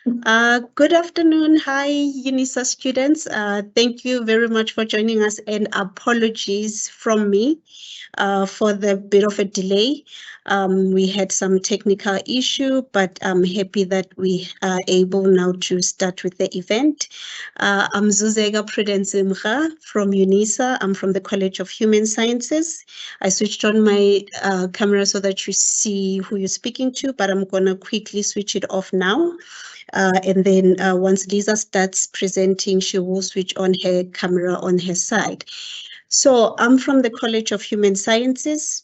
Good afternoon. Hi, Unisa students. Thank you very much for joining us, and apologies from me for the bit of a delay. We had some technical issue, but I'm happy that we are able now to start with the event. I'm Zuzega Prudence Mcha from Unisa. I'm from the College of Human Sciences. I switched on my camera so that you see who you're speaking to, but I'm going to quickly switch it off now. And then once Lisa starts presenting, she will switch on her camera on her side. So I'm from the College of Human Sciences,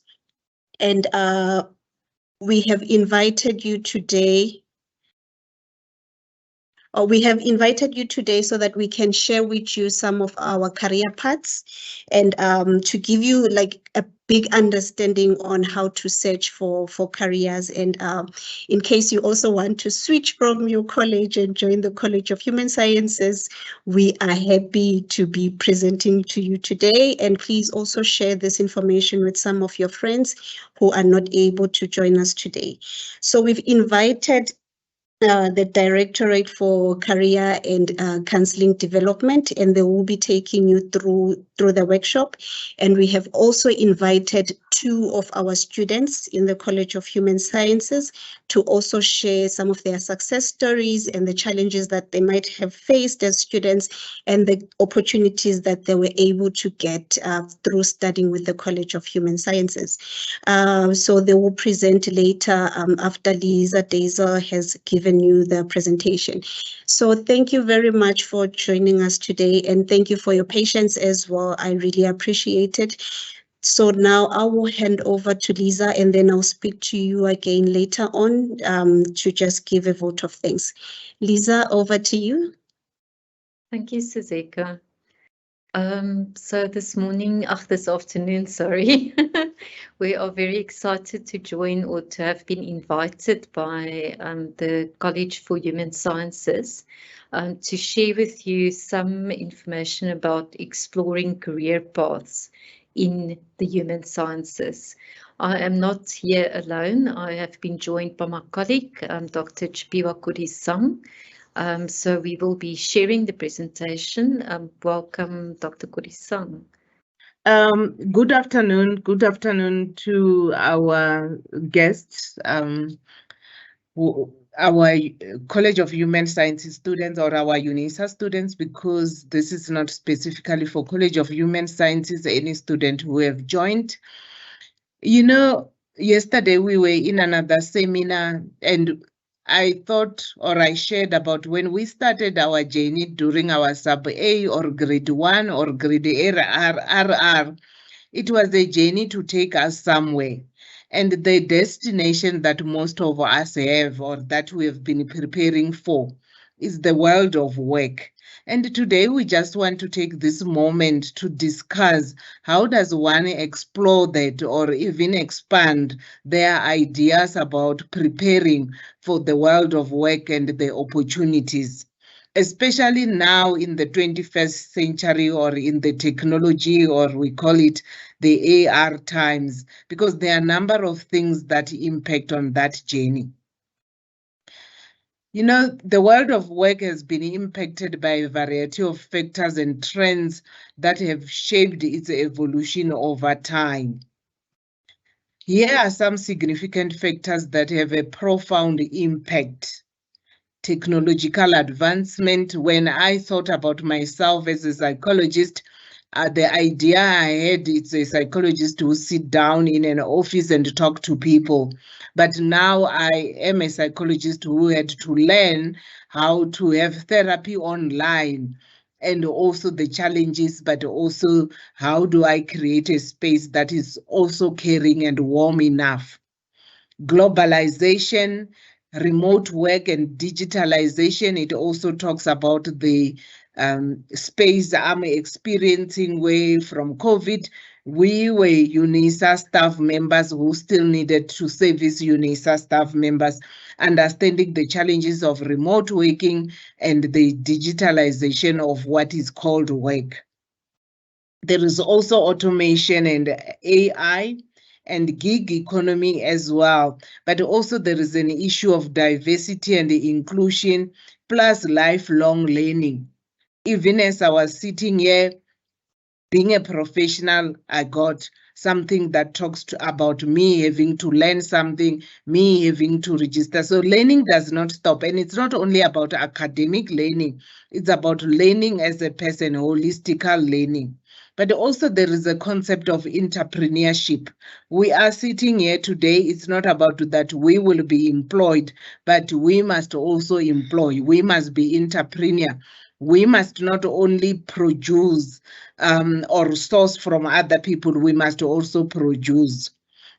and we have invited you today. We have invited you today so that we can share with you some of our career paths and to give you like a big understanding on how to search for careers. And in case you also want to switch from your college and join the College of Human Sciences, we are happy to be presenting to you today. And please also share this information with some of your friends who are not able to join us today. So we've invited the Directorate for Career and Counselling Development, and they will be taking you through the workshop. And we have also invited two of our students in the College of Human Sciences to also share some of their success stories and the challenges that they might have faced as students and the opportunities that they were able to get through studying with the College of Human Sciences. So they will present later after Lisa Dazer has given you the presentation. So thank you very much for joining us today, and thank you for your patience as well. I really appreciate it. So now I will hand over to Lisa, and then I'll speak to you again later on to just give a vote of thanks. Lisa, over to you. Thank you, Suzeka. So this afternoon, sorry, we are very excited to join or to have been invited by the College for Human Sciences to share with you some information about exploring career paths in the human sciences. I am not here alone. I have been joined by my colleague, Dr. Chipiwa Kurisang. So we will be sharing the presentation. Welcome, Dr. Kurisang. Good afternoon. Good afternoon to our guests, our College of Human Sciences students or our Unisa students, because this is not specifically for College of Human Sciences, any student who have joined. You know, yesterday we were in another seminar and I thought, or I shared about when we started our journey during our sub-A or grade 1 or grade RR, it was a journey to take us somewhere. And the destination that most of us have or that we have been preparing for is the world of work. And today we just want to take this moment to discuss how does one explore that or even expand their ideas about preparing for the world of work and the opportunities, especially now in the 21st century or in the technology, or we call it the AR times, because there are a number of things that impact on that journey. You know, the world of work has been impacted by a variety of factors and trends that have shaped its evolution over time. Here are some significant factors that have a profound impact. Technological advancement. When I thought about myself as a psychologist, the idea I had, it's a psychologist who sit down in an office and talk to people. But now I am a psychologist who had to learn how to have therapy online, and also the challenges, but also how do I create a space that is also caring and warm enough. Globalization, remote work and digitalization. It also talks about the space I'm experiencing where from COVID, we were Unisa staff members who still needed to service Unisa staff members, understanding the challenges of remote working and the digitalization of what is called work. There is also automation and AI. and gig economy as well. But also there is an issue of diversity and inclusion, plus lifelong learning. Even as I was sitting here, being a professional, I got something that talks about me having to learn something, me having to register. So learning does not stop. And it's not only about academic learning, it's about learning as a person, holistical learning. But also there is a concept of entrepreneurship. We are sitting here today, it's not about that we will be employed, but we must also employ. We must be entrepreneur. We must not only produce or source from other people, we must also produce.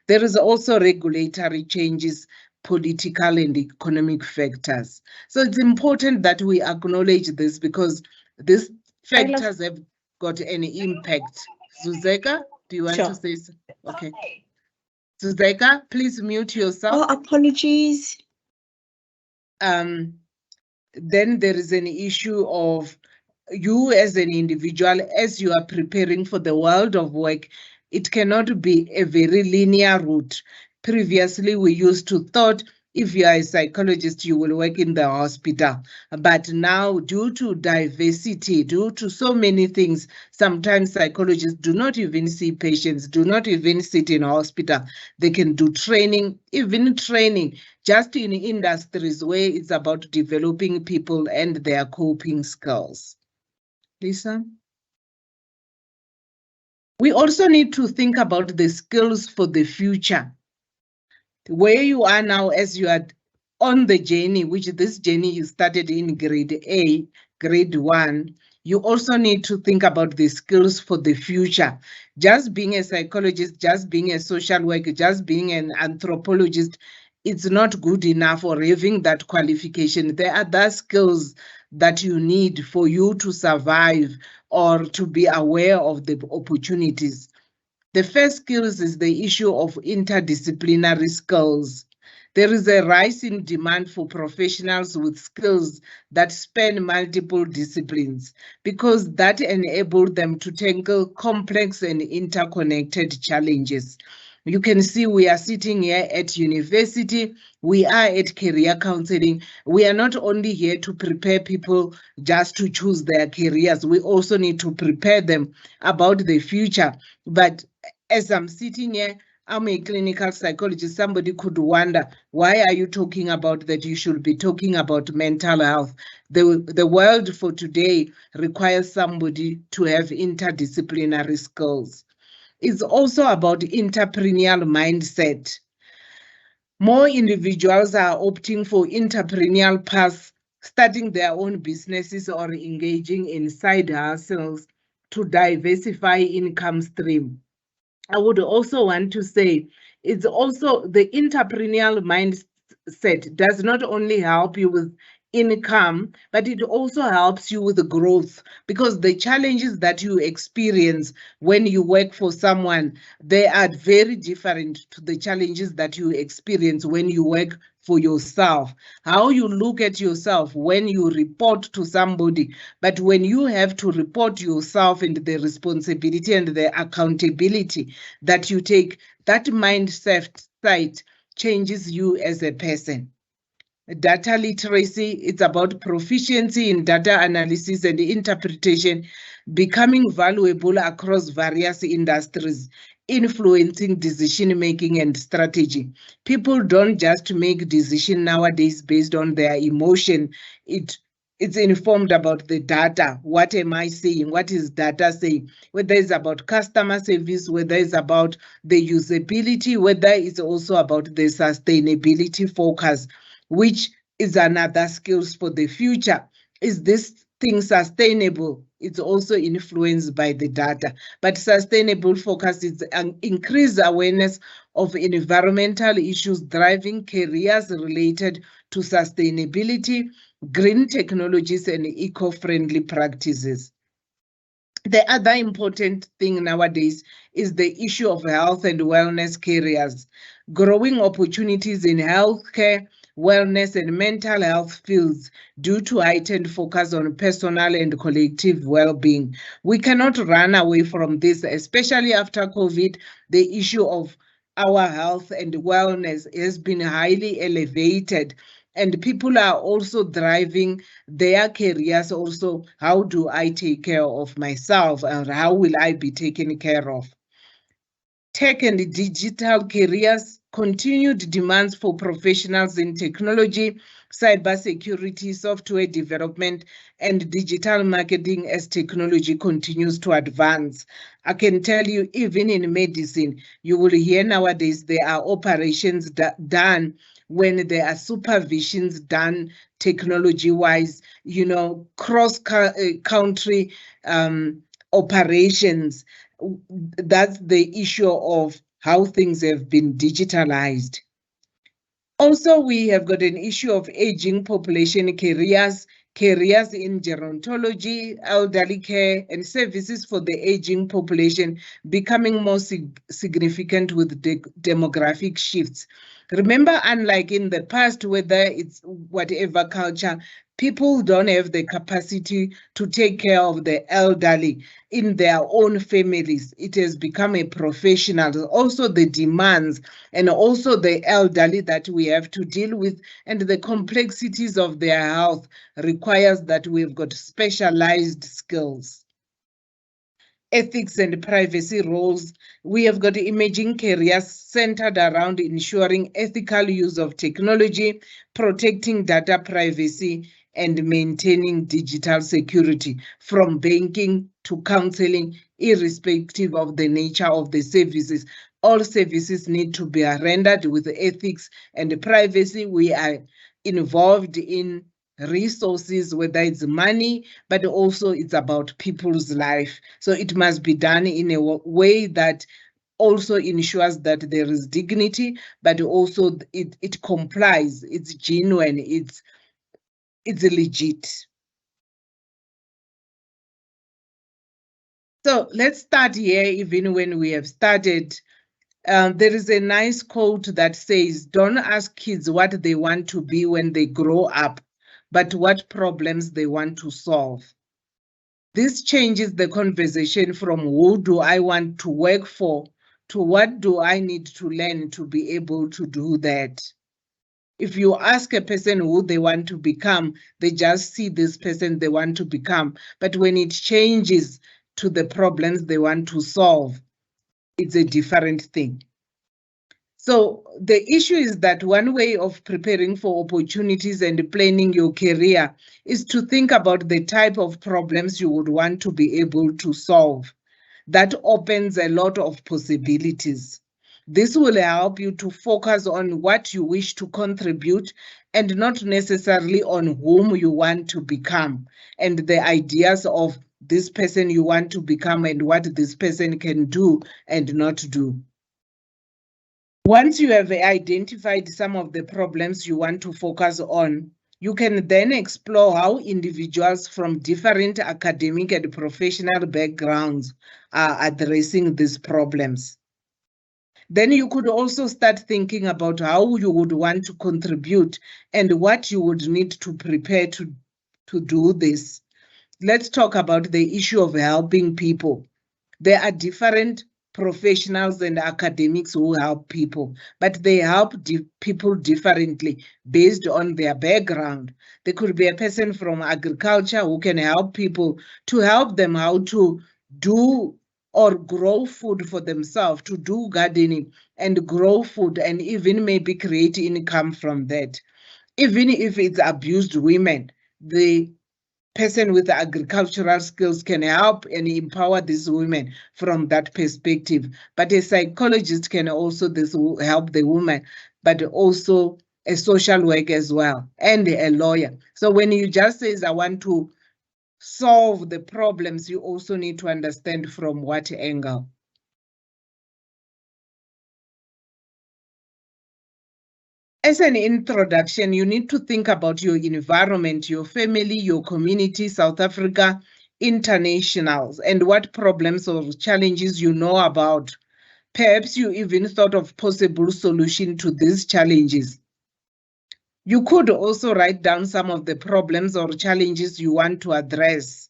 There is also regulatory changes, political and economic factors. So it's important that we acknowledge this because these factors have got an impact. Zuzeka, do you want to say so? Okay. Zuzeka, please mute yourself. Oh, apologies. Then there is an issue of you as an individual, as you are preparing for the world of work, it cannot be a very linear route. Previously, we used to thought if you are a psychologist, you will work in the hospital. But now, due to diversity, due to so many things, sometimes psychologists do not even see patients, do not even sit in hospital. They can do training, even training, just in industries where it's about developing people and their coping skills. Lisa? We also need to think about the skills for the future. Where you are now as you are on the journey, which this journey you started in grade A, grade 1, you also need to think about the skills for the future. Just being a psychologist, just being a social worker, just being an anthropologist, it's not good enough or having that qualification. There are other skills that you need for you to survive or to be aware of the opportunities. The first skills is the issue of interdisciplinary skills. There is a rise in demand for professionals with skills that span multiple disciplines because that enables them to tackle complex and interconnected challenges. You can see we are sitting here at university, we are at career counseling. We are not only here to prepare people just to choose their careers, we also need to prepare them about the future. But as I'm sitting here, I'm a clinical psychologist. Somebody could wonder, why are you talking about that? You should be talking about mental health. The world for today requires somebody to have interdisciplinary skills. It's also about entrepreneurial mindset. More individuals are opting for entrepreneurial paths, starting their own businesses or engaging in side hustles to diversify income stream. I would also want to say it's also the entrepreneurial mindset does not only help you with income, but it also helps you with the growth because the challenges that you experience when you work for someone, they are very different to the challenges that you experience when you work for yourself. How you look at yourself when you report to somebody, but when you have to report yourself and the responsibility and the accountability that you take, that mindset changes you as a person. Data literacy, it's about proficiency in data analysis and interpretation, becoming valuable across various industries, influencing decision-making and strategy. People don't just make decisions nowadays based on their emotion. It's informed about the data. What am I saying? What is data saying? Whether it's about customer service, whether it's about the usability, whether it's also about the sustainability focus, which is another skills for the future. Is this thing sustainable? It's also influenced by the data, but sustainable focus is an increased awareness of environmental issues driving careers related to sustainability, green technologies, and eco-friendly practices. The other important thing nowadays is the issue of health and wellness careers. Growing opportunities in healthcare, wellness, and mental health fields due to heightened focus on personal and collective well-being. We cannot run away from this, especially after COVID, the issue of our health and wellness has been highly elevated, and people are also driving their careers also. How do I take care of myself, and how will I be taken care of? Tech and digital careers, continued demands for professionals in technology, cybersecurity, software development, and digital marketing as technology continues to advance. I can tell you, even in medicine, you will hear nowadays there are operations done when there are supervisions done technology-wise, cross-country operations. That's the issue of how things have been digitalized. Also, we have got an issue of aging population careers in gerontology, elderly care, and services for the aging population becoming more significant with demographic shifts. Remember, unlike in the past, whether it's whatever culture, people don't have the capacity to take care of the elderly in their own families. It has become a professional. Also the demands and also the elderly that we have to deal with, and the complexities of their health requires that we've got specialized skills. Ethics and privacy roles. We have got emerging careers centered around ensuring ethical use of technology, protecting data privacy, and maintaining digital security, from banking to counseling, irrespective of the nature of the services. All services need to be rendered with ethics and privacy. We are involved in resources, whether it's money, but also it's about people's life. So it must be done in a way that also ensures that there is dignity, but also it complies, it's genuine, it's legit. So let's start here, even when we have started. There is a nice quote that says, don't ask kids what they want to be when they grow up, but what problems they want to solve. This changes the conversation from who do I want to work for to what do I need to learn to be able to do that. If you ask a person who they want to become, they just see this person they want to become. But when it changes to the problems they want to solve, it's a different thing. So the issue is that one way of preparing for opportunities and planning your career is to think about the type of problems you would want to be able to solve. That opens a lot of possibilities. This will help you to focus on what you wish to contribute and not necessarily on whom you want to become and the ideas of this person you want to become and what this person can do and not do. Once you have identified some of the problems you want to focus on, you can then explore how individuals from different academic and professional backgrounds are addressing these problems. Then you could also start thinking about how you would want to contribute and what you would need to prepare to do this. Let's talk about the issue of helping people. There are different professionals and academics who help people, but they help people differently based on their background. There could be a person from agriculture who can help people to help them how to do or grow food for themselves, to do gardening and grow food and even maybe create income from that. Even if it's abused women, the person with agricultural skills can help and empower these women from that perspective. But a psychologist can also help the woman, but also a social worker as well, and a lawyer. So when you just say, I want to solve the problems, you also need to understand from what angle. As an introduction, you need to think about your environment, your family, your community, South Africa, internationals, and what problems or challenges you know about. Perhaps you even thought of possible solution to these challenges. You could also write down some of the problems or challenges you want to address.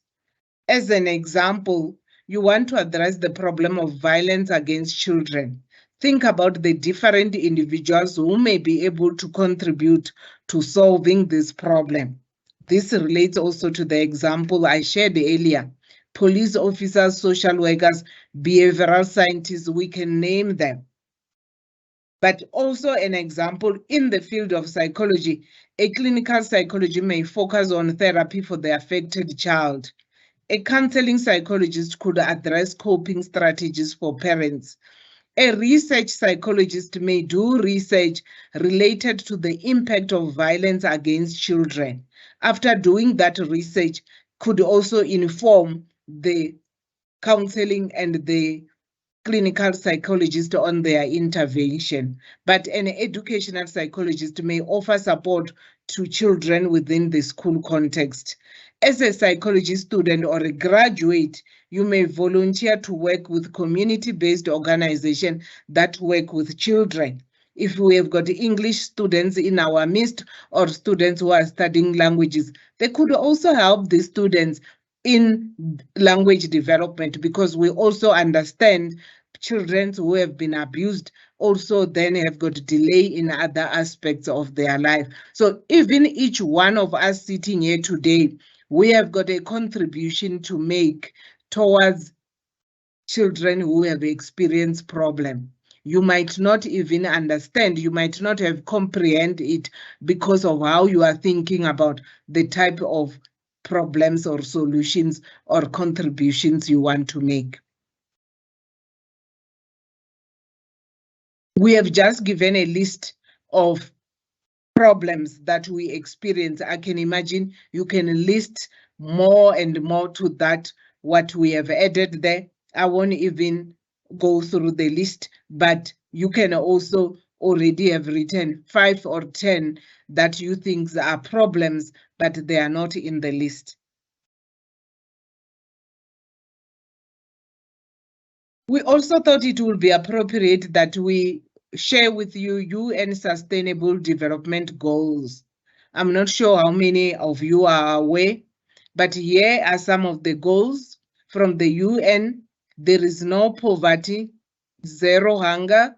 As an example, you want to address the problem of violence against children. Think about the different individuals who may be able to contribute to solving this problem. This relates also to the example I shared earlier. Police officers, social workers, behavioral scientists, we can name them. But also an example in the field of psychology, a clinical psychology may focus on therapy for the affected child. A counseling psychologist could address coping strategies for parents. A research psychologist may do research related to the impact of violence against children. After doing that research, could also inform the counseling and the clinical psychologist on their intervention. But an educational psychologist may offer support to children within the school context. As a psychology student or a graduate, you may volunteer to work with community-based organizations that work with children. If we have got English students in our midst or students who are studying languages, they could also help the students in language development, because we also understand children who have been abused also then have got delay in other aspects of their life. So even each one of us sitting here today, we have got a contribution to make towards children who have experienced problem. You might not even understand, you might not have comprehend it because of how you are thinking about the type of problems or solutions or contributions you want to make. We have just given a list of problems that we experience. I can imagine you can list more and more to that, what we have added there. I won't even go through the list, but you can also already have written 5 or 10 that you think are problems, but they are not in the list. We also thought it would be appropriate that we share with you UN Sustainable Development Goals. I'm not sure how many of you are aware, but here are some of the goals from the UN. There is no poverty, zero hunger,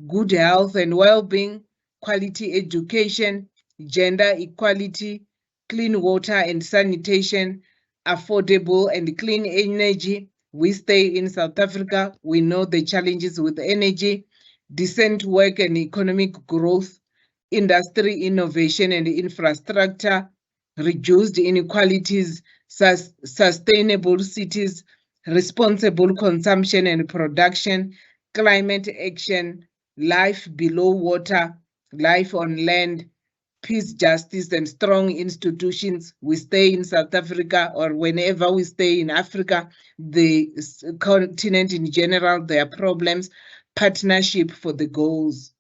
good health and well-being, quality education, gender equality, clean water and sanitation, affordable and clean energy. We stay in South Africa. We know the challenges with energy, decent work and economic growth, industry innovation and infrastructure, reduced inequalities, sustainable cities, responsible consumption and production, climate action, life below water, life on land, peace, justice, and strong institutions. We stay in South Africa, or whenever we stay in Africa, the continent in general, there are problems, partnership for the goals.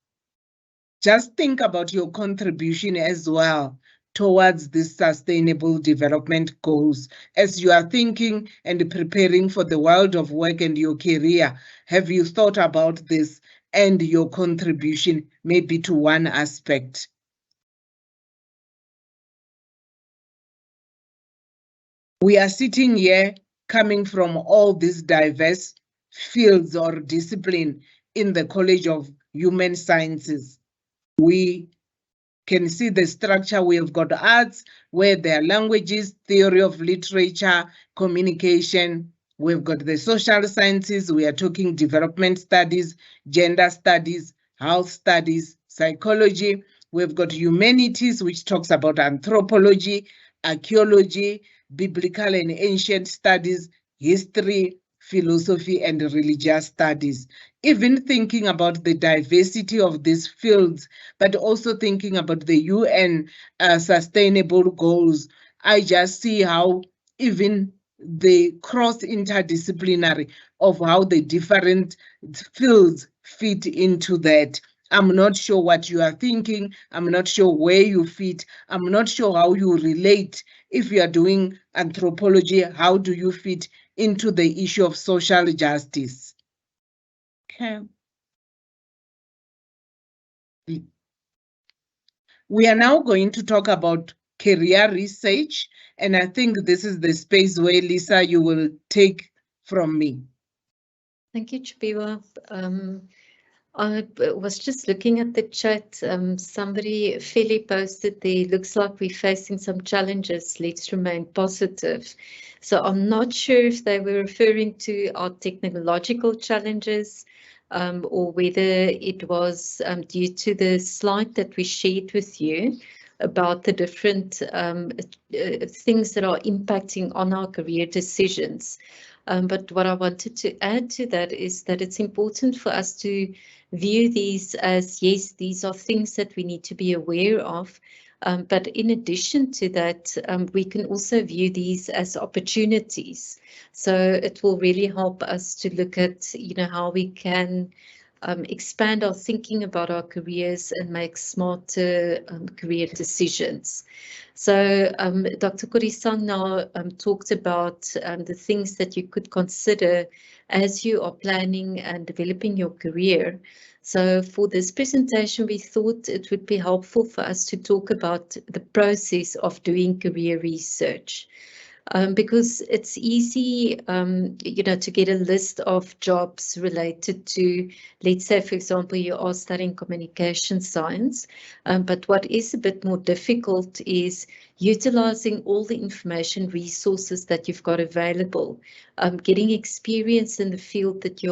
Just think about your contribution as well towards these sustainable development goals. As you are thinking and preparing for the world of work and your career, have you thought about this and your contribution maybe to one aspect? We are sitting here coming from all these diverse fields or discipline in the College of Human Sciences. We can see the structure. We have got arts, where there are languages, theory of literature, communication. We've got the social sciences. We are talking development studies, gender studies, health studies, psychology. We've got humanities, which talks about anthropology, archaeology, biblical and ancient studies, history, philosophy, and religious studies. Even thinking about the diversity of these fields, but also thinking about the UN sustainable goals, I just see how even the cross-interdisciplinary of how the different fields fit into that. I'm not sure what you are thinking. I'm not sure where you fit. I'm not sure how you relate. If you are doing anthropology, how do you fit into the issue of social justice? Okay. We are now going to talk about career research, and I think this is the space where, Lisa, you will take from me. Thank you, Chipiwa. I was just looking at the chat. Somebody fairly posted there, looks like we're facing some challenges. Let's remain positive. So I'm not sure if they were referring to our technological challenges or whether it was due to the slide that we shared with you about the different things that are impacting on our career decisions. But what I wanted to add to that is that it's important for us to view these as, yes, these are things that we need to be aware of. But in addition to that, we can also view these as opportunities. So it will really help us to look at, how we can expand our thinking about our careers and make smarter career decisions. So Dr. Korisang now talked about the things that you could consider as you are planning and developing your career. So for this presentation, we thought it would be helpful for us to talk about the process of doing career research. Because it's easy, to get a list of jobs related to, let's say, for example, you are studying communication science, but what is a bit more difficult is utilizing all the information resources that you've got available, getting experience in the field that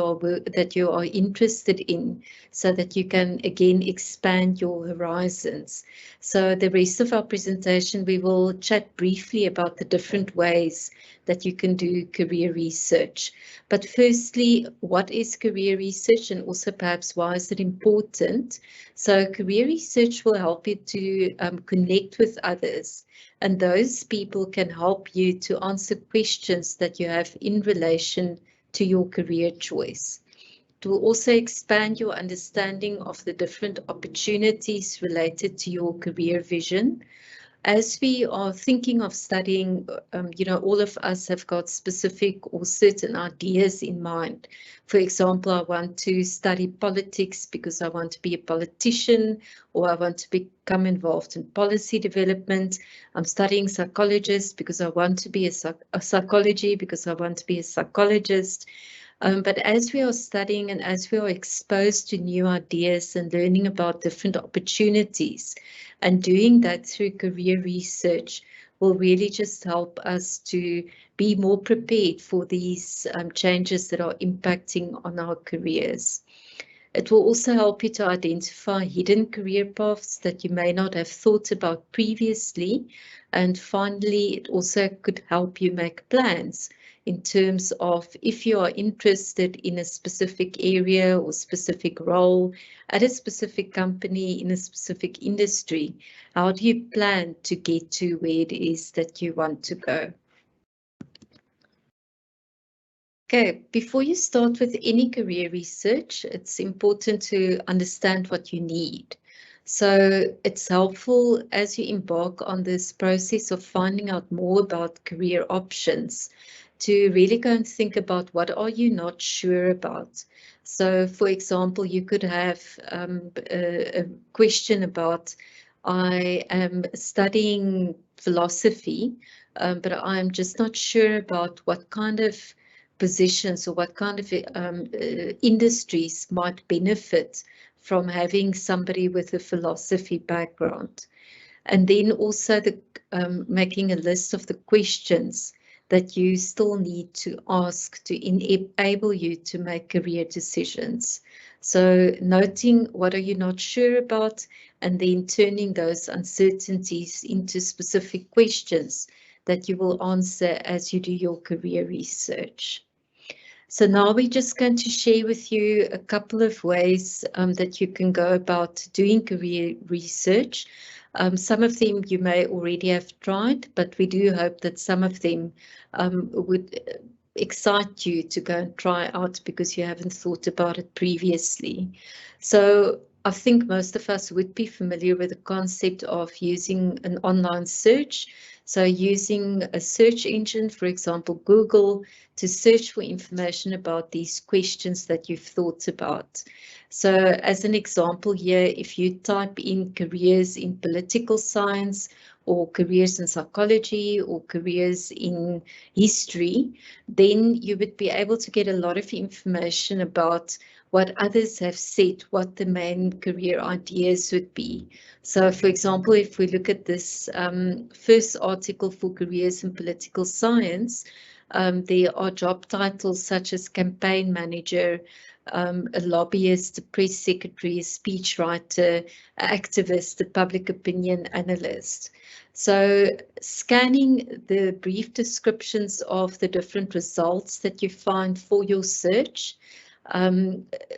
you are interested in, so that you can again expand your horizons. So the rest of our presentation, we will chat briefly about the different ways that you can do career research. But firstly, what is career research, and also perhaps why is it important? So career research will help you to connect with others, and those people can help you to answer questions that you have in relation to your career choice. It will also expand your understanding of the different opportunities related to your career vision. As we are thinking of studying, all of us have got specific or certain ideas in mind. For example, I want to study politics because I want to be a politician, or I want to become involved in policy development. I'm studying psychologist because I want to be a psychology because I want to be a psychologist. But as we are studying and as we are exposed to new ideas and learning about different opportunities, and doing that through career research will really just help us to be more prepared for these changes that are impacting on our careers. It will also help you to identify hidden career paths that you may not have thought about previously. And finally, it also could help you make plans in terms of, if you are interested in a specific area or specific role at a specific company in a specific industry, how do you plan to get to where it is that you want to go? Okay, before you start with any career research, it's important to understand what you need. So it's helpful as you embark on this process of finding out more about career options to really go and think about, what are you not sure about? So for example, you could have a question about, I am studying philosophy, but I'm just not sure about what kind of positions or what kind of industries might benefit from having somebody with a philosophy background. And then also making a list of the questions that you still need to ask to enable you to make career decisions. So noting what are you not sure about, and then turning those uncertainties into specific questions that you will answer as you do your career research. So now we're just going to share with you a couple of ways that you can go about doing career research. Some of them you may already have tried, but we do hope that some of them would excite you to go and try out because you haven't thought about it previously. So I think most of us would be familiar with the concept of using an online search. So using a search engine, for example, Google, to search for information about these questions that you've thought about. So as an example here, if you type in careers in political science, or careers in psychology, or careers in history, then you would be able to get a lot of information about what others have said, what the main career ideas would be. So, for example, if we look at this first article for careers in political science, there are job titles such as campaign manager, a lobbyist, a press secretary, a speechwriter, activist, a public opinion analyst. So scanning the brief descriptions of the different results that you find for your search,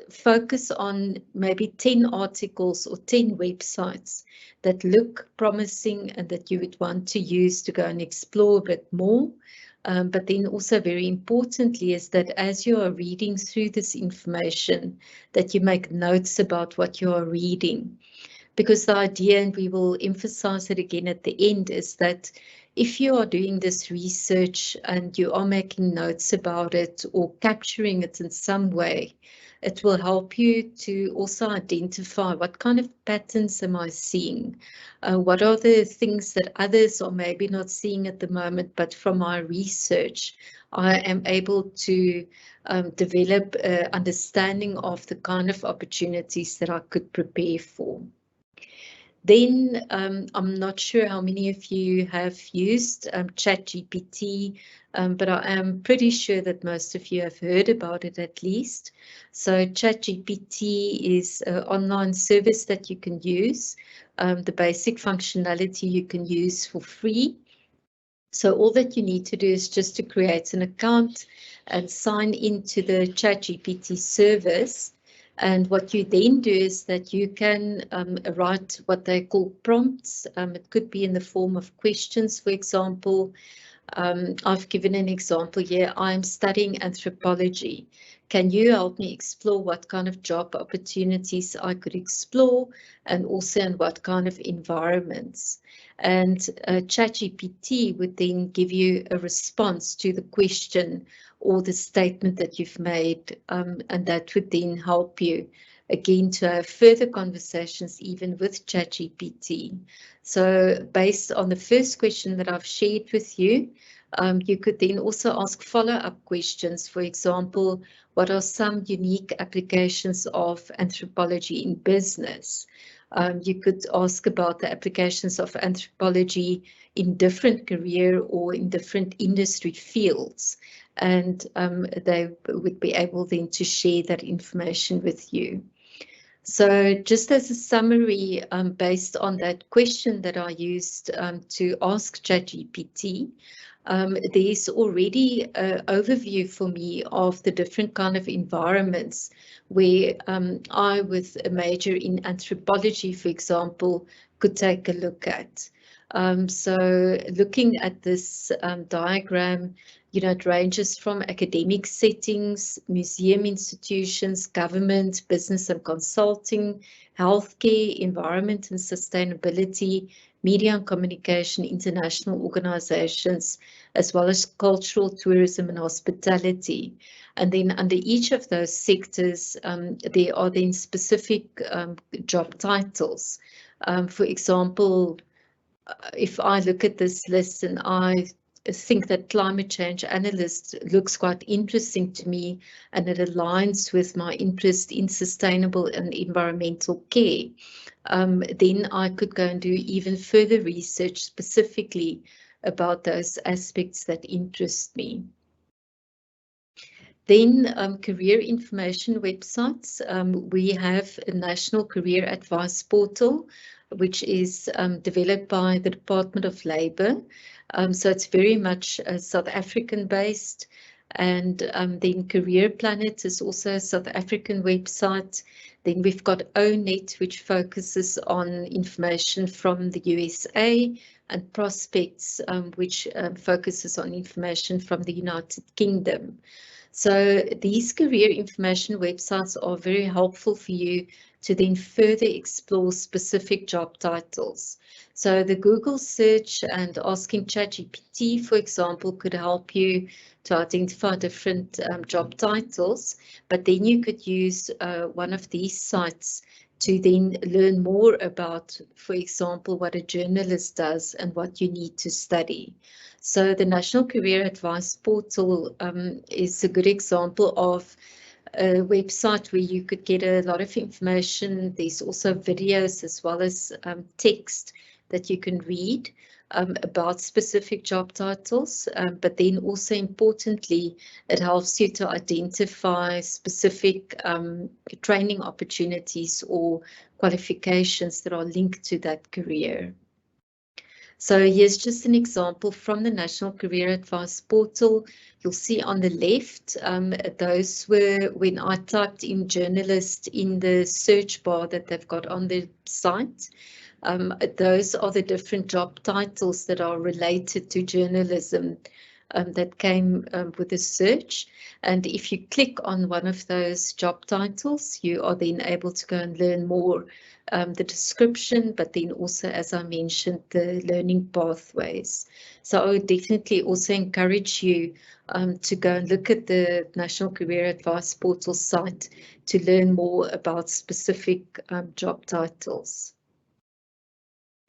focus on maybe 10 articles or 10 websites that look promising and that you would want to use to go and explore a bit more. But then also very importantly is that as you are reading through this information, that you make notes about what you are reading. Because the idea, and we will emphasize it again at the end, is that if you are doing this research and you are making notes about it or capturing it in some way, it will help you to also identify what kind of patterns am I seeing? What are the things that others are maybe not seeing at the moment, but from my research, I am able to develop an understanding of the kind of opportunities that I could prepare for. Then I'm not sure how many of you have used ChatGPT, but I am pretty sure that most of you have heard about it at least. So ChatGPT is an online service that you can use. The basic functionality you can use for free. So all that you need to do is just to create an account and sign into the ChatGPT service. And what you then do is that you can write what they call prompts. It could be in the form of questions, for example. I've given an example here. I'm studying anthropology. Can you help me explore what kind of job opportunities I could explore and also in what kind of environments? And ChatGPT would then give you a response to the question or the statement that you've made, and that would then help you again to have further conversations even with ChatGPT. So based on the first question that I've shared with you, you could then also ask follow-up questions. For example, what are some unique applications of anthropology in business? You could ask about the applications of anthropology in different career or in different industry fields, and they would be able then to share that information with you. So just as a summary, based on that question that I used to ask ChatGPT, there's already an overview for me of the different kind of environments where I, with a major in anthropology, for example, could take a look at. So looking at this diagram, you know, it ranges from academic settings, museum institutions, government, business and consulting, healthcare, environment and sustainability, media and communication, international organizations, as well as cultural, tourism and hospitality. And then under each of those sectors, there are then specific job titles. For example, if I look at this list and I think that climate change analyst looks quite interesting to me and it aligns with my interest in sustainable and environmental care, then I could go and do even further research specifically about those aspects that interest me. Then career information websites. We have a National Career Advice Portal, which is developed by the Department of Labour. So it's very much South African based. And then Career Planet is also a South African website. Then we've got ONET, which focuses on information from the USA, and Prospects, which focuses on information from the United Kingdom. So these career information websites are very helpful for you to then further explore specific job titles. So the Google search and asking ChatGPT, for example, could help you to identify different job titles, but then you could use one of these sites to then learn more about, for example, what a journalist does and what you need to study. So the National Career Advice Portal is a good example of a website where you could get a lot of information. There's also videos as well as text that you can read about specific job titles, but then also importantly, it helps you to identify specific training opportunities or qualifications that are linked to that career. So here's just an example from the National Career Advice Portal. You'll see on the left, those were when I typed in journalist in the search bar that they've got on the site. Those are the different job titles that are related to journalism that came with the search. And if you click on one of those job titles, you are then able to go and learn more the description, but then also, as I mentioned, the learning pathways. So I would definitely also encourage you to go and look at the National Career Advice Portal site to learn more about specific job titles.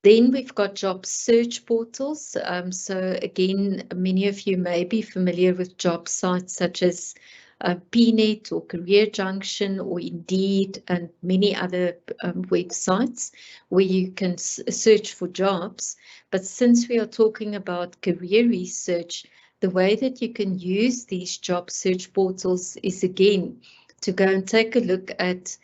Then we've got job search portals. So again, many of you may be familiar with job sites such as PNet or Career Junction or Indeed and many other websites where you can search for jobs. But since we are talking about career research, the way that you can use these job search portals is again to go and take a look at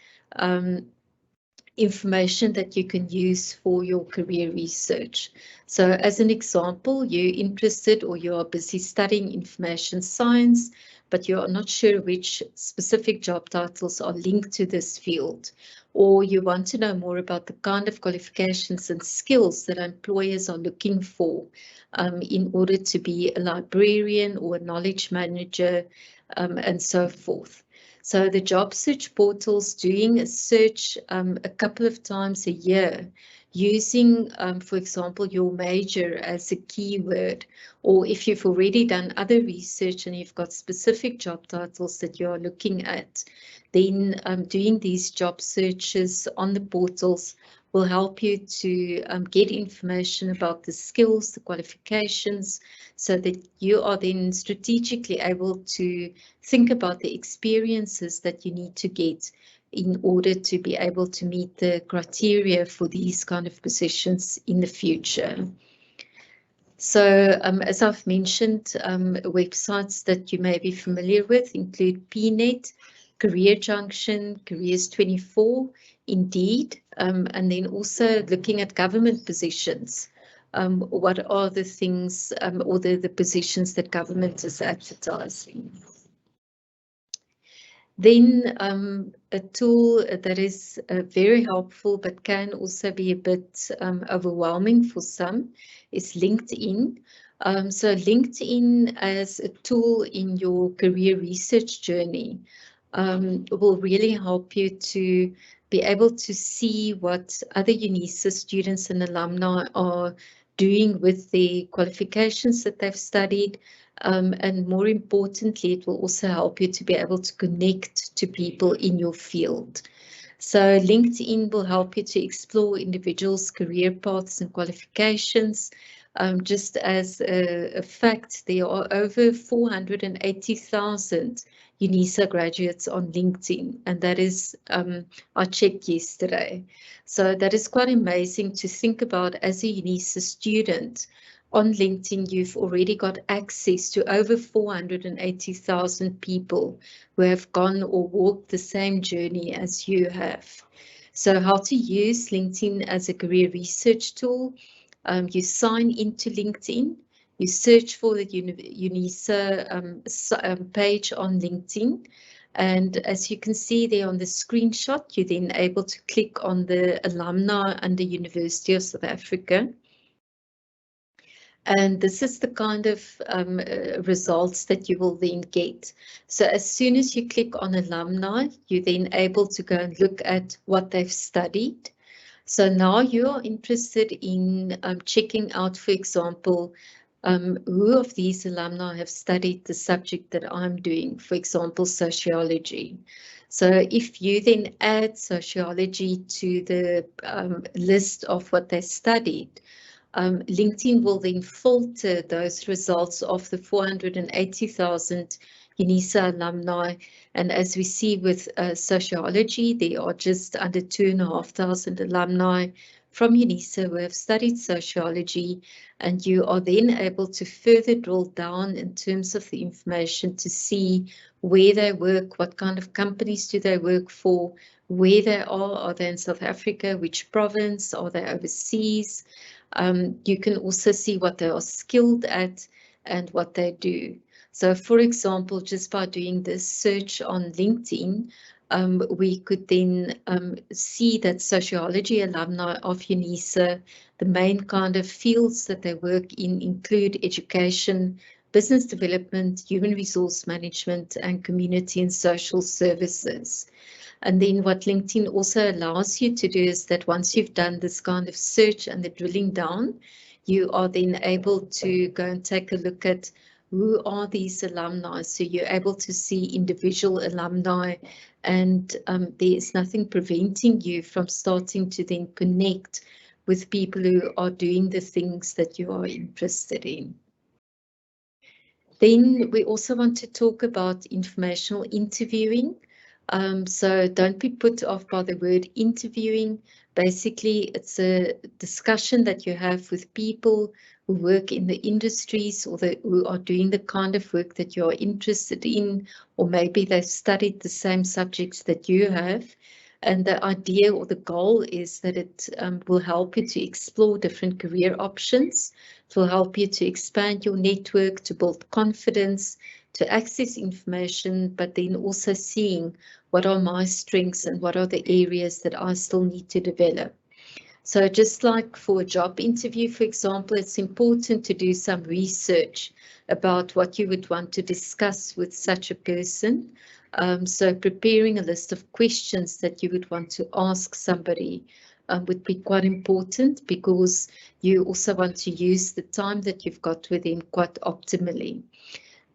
information that you can use for your career research. So as an example, you're interested or you are busy studying information science, but you are not sure which specific job titles are linked to this field, or you want to know more about the kind of qualifications and skills that employers are looking for in order to be a librarian or a knowledge manager and so forth. So the job search portal's doing a search a couple of times a year using, for example, your major as a keyword, or if you've already done other research and you've got specific job titles that you are looking at, then doing these job searches on the portals will help you to get information about the skills, the qualifications, so that you are then strategically able to think about the experiences that you need to get in order to be able to meet the criteria for these kind of positions in the future. So as I've mentioned, websites that you may be familiar with include PNet, Career Junction, Careers24, Indeed, and then also looking at government positions. What are the things or the positions that government is advertising? Then a tool that is very helpful but can also be a bit overwhelming for some is LinkedIn. So LinkedIn as a tool in your career research journey will really help you to be able to see what other Unisa students and alumni are doing with the qualifications that they've studied. And more importantly, it will also help you to be able to connect to people in your field. So LinkedIn will help you to explore individuals' career paths and qualifications. Just as a fact, there are over 480,000 Unisa graduates on LinkedIn, and that is, I checked yesterday. So that is quite amazing to think about as a Unisa student. On LinkedIn, you've already got access to over 480,000 people who have gone or walked the same journey as you have. So how to use LinkedIn as a career research tool? You sign into LinkedIn, you search for the Unisa page on LinkedIn. And as you can see there on the screenshot, you're then able to click on the alumni under University of South Africa. And this is the kind of results that you will then get. So as soon as you click on alumni, you're then able to go and look at what they've studied. So now you are interested in checking out, for example, who of these alumni have studied the subject that I'm doing, for example, sociology. So if you then add sociology to the list of what they studied, LinkedIn will then filter those results of the 480,000 Unisa alumni. And as we see with sociology, there are just under 2,500 alumni from Unisa who have studied sociology, and you are then able to further drill down in terms of the information to see where they work, what kind of companies do they work for, where they are they in South Africa, which province, are they overseas. You can also see what they are skilled at and what they do. So for example, just by doing this search on LinkedIn, we could then see that sociology alumni of Unisa, the main kind of fields that they work in include education, business development, human resource management, and community and social services. And then what LinkedIn also allows you to do is that once you've done this kind of search and the drilling down, you are then able to go and take a look at who are these alumni. So you're able to see individual alumni, and there is nothing preventing you from starting to then connect with people who are doing the things that you are interested in. Then we also want to talk about informational interviewing. So don't be put off by the word interviewing. Basically, it's a discussion that you have with people who work in the industries or who are doing the kind of work that you're interested in, or maybe they've studied the same subjects that you have. And the idea or the goal is that it will help you to explore different career options. It will help you to expand your network, to build confidence, to access information, but then also seeing what are my strengths and what are the areas that I still need to develop. So just like for a job interview, for example, it's important to do some research about what you would want to discuss with such a person. So preparing a list of questions that you would want to ask somebody would be quite important, because you also want to use the time that you've got with them quite optimally.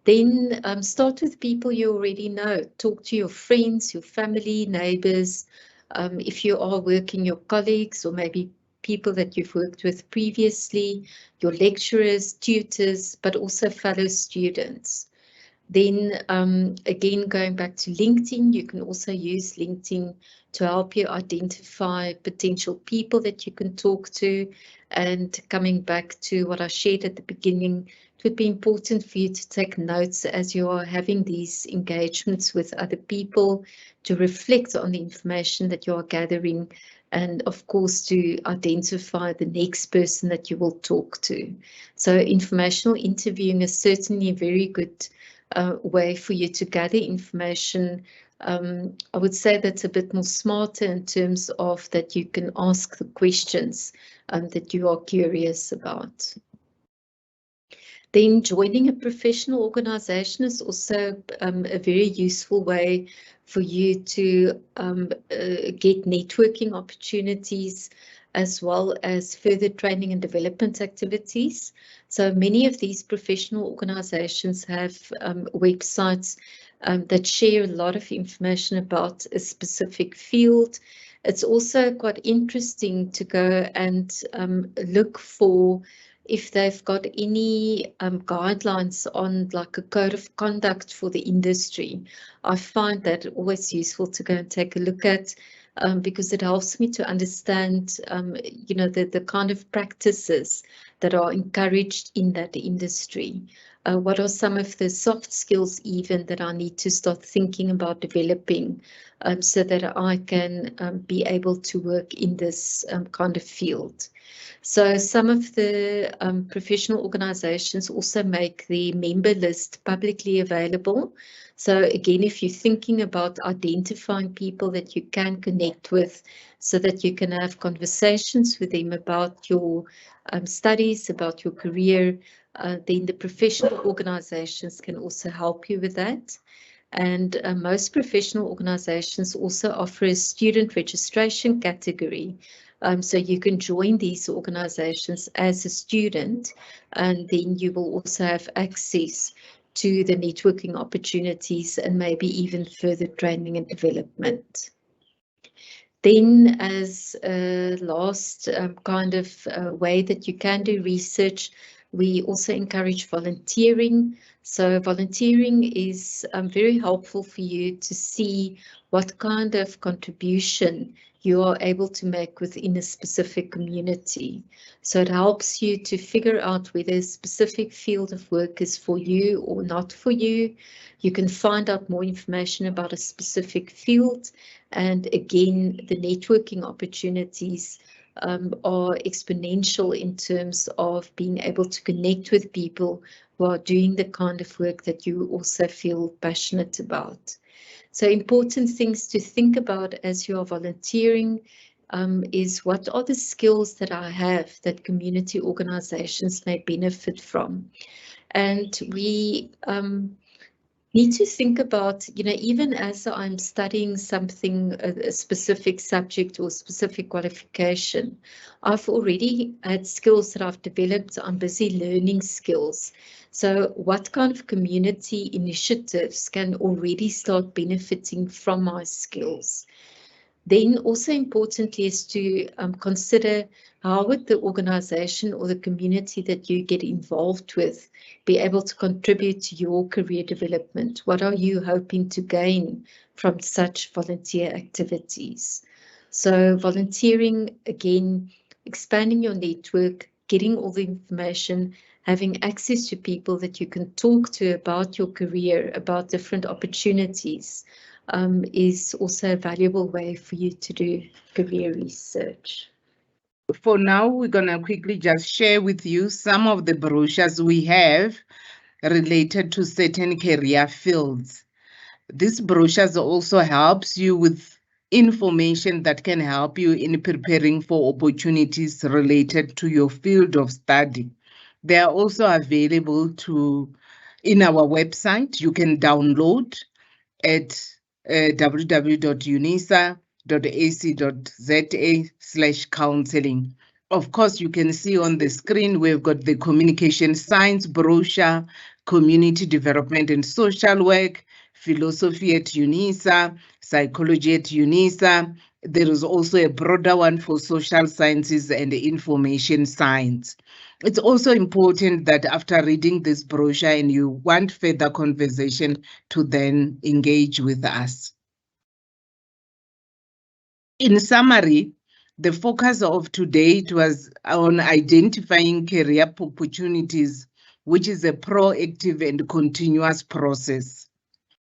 Then start with people you already know. Talk to your friends, your family, neighbors. If you are working, your colleagues, or maybe people that you've worked with previously, your lecturers, tutors, but also fellow students. Then again, going back to LinkedIn, you can also use LinkedIn to help you identify potential people that you can talk to. And coming back to what I shared at the beginning, it would be important for you to take notes as you are having these engagements with other people, to reflect on the information that you are gathering, and of course to identify the next person that you will talk to. So informational interviewing is certainly a very good way for you to gather information. I would say that's a bit more smarter in terms of that you can ask the questions that you are curious about. Then joining a professional organization is also a very useful way for you to get networking opportunities, as well as further training and development activities. So many of these professional organizations have websites that share a lot of information about a specific field. It's also quite interesting to go and look for if they've got any guidelines on like a code of conduct for the industry. I find that always useful to go and take a look at, because it helps me to understand, you know, the kind of practices that are encouraged in that industry. What are some of the soft skills even that I need to start thinking about developing, so that I can be able to work in this kind of field. So some of the professional organizations also make the member list publicly available. So again, if you're thinking about identifying people that you can connect with so that you can have conversations with them about your studies, about your career, then the professional organizations can also help you with that. And most professional organizations also offer a student registration category. So you can join these organizations as a student, and then you will also have access to the networking opportunities and maybe even further training and development. Then as a last kind of way that you can do research, We also encourage volunteering. So volunteering is very helpful for you to see what kind of contribution you are able to make within a specific community. So it helps you to figure out whether a specific field of work is for you or not for you. You can find out more information about a specific field. And again, the networking opportunities are exponential in terms of being able to connect with people who are doing the kind of work that you also feel passionate about. So important things to think about as you are volunteering is what are the skills that I have that community organizations may benefit from. And we need to think about, even as I'm studying something, a specific subject or specific qualification, I've already had skills that I've developed. I'm busy learning skills. So what kind of community initiatives can already start benefiting from my skills? Then also importantly is to consider how would the organization or the community that you get involved with be able to contribute to your career development? What are you hoping to gain from such volunteer activities? So volunteering, again, expanding your network, getting all the information, having access to people that you can talk to about your career, about different opportunities, is also a valuable way for you to do career research. For now, we're going to quickly just share with you some of the brochures we have related to certain career fields. This brochures also helps you with information that can help you in preparing for opportunities related to your field of study. They are also available in our website. You can download at www.unisa.ac.za/counseling. Of course, you can see on the screen, we've got the communication science brochure, community development and social work, philosophy at Unisa, psychology at Unisa. There is also a broader one for social sciences and information science. It's also important that after reading this brochure and you want further conversation, to then engage with us. In summary, the focus of today was on identifying career opportunities, which is a proactive and continuous process.